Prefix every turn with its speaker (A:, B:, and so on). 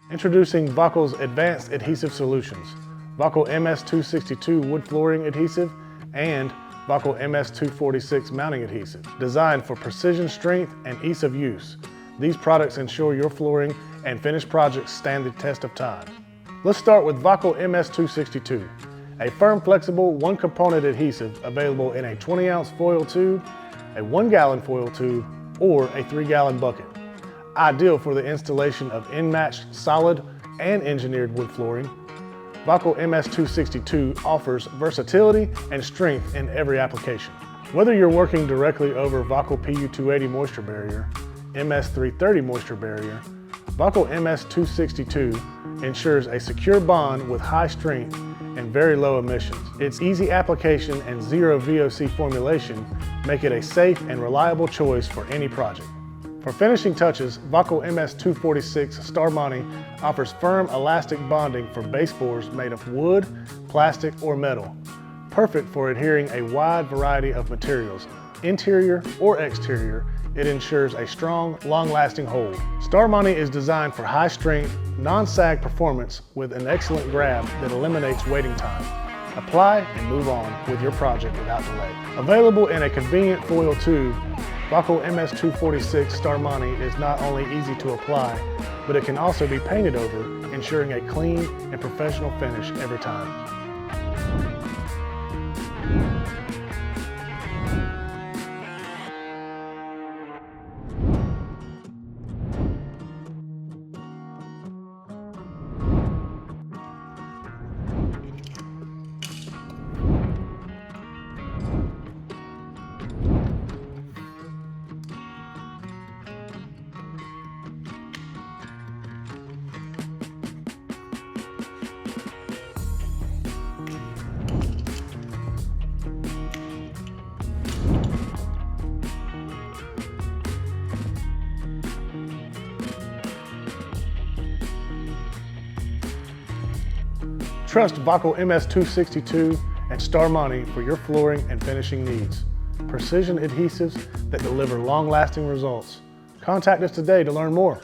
A: Introducing Wakol's Advanced Adhesive Solutions, Wakol MS 262 Wood Flooring Adhesive and Wakol MS 246 Mounting Adhesive. Designed for precision strength and ease of use, these products ensure your flooring and finished projects stand the test of time. Let's start with Wakol MS 262, a firm, flexible, one-component adhesive available in a 20-ounce foil tube, a 1-gallon foil tube, or a 3-gallon bucket. Ideal for the installation of unmatched, solid, and engineered wood flooring, Wakol MS 262 offers versatility and strength in every application. Whether you're working directly over Wakol PU280 Moisture Barrier, MS 330 Moisture Barrier, Wakol MS 262 ensures a secure bond with high strength and very low emissions. Its easy application and zero VOC formulation make it a safe and reliable choice for any project. For finishing touches, Wakol MS 246 Star Mounting offers firm elastic bonding for baseboards made of wood, plastic, or metal. Perfect for adhering a wide variety of materials, interior or exterior. It ensures a strong, long-lasting hold. Star Mounting is designed for high-strength, non-sag performance with an excellent grab that eliminates waiting time. Apply and move on with your project without delay. Available in a convenient foil tube, Wakol MS 246 Star Mounting is not only easy to apply, but it can also be painted over, ensuring a clean and professional finish every time. Trust Wakol MS 262 and Star Mounting for your flooring and finishing needs. Precision adhesives that deliver long-lasting results. Contact us today to learn more.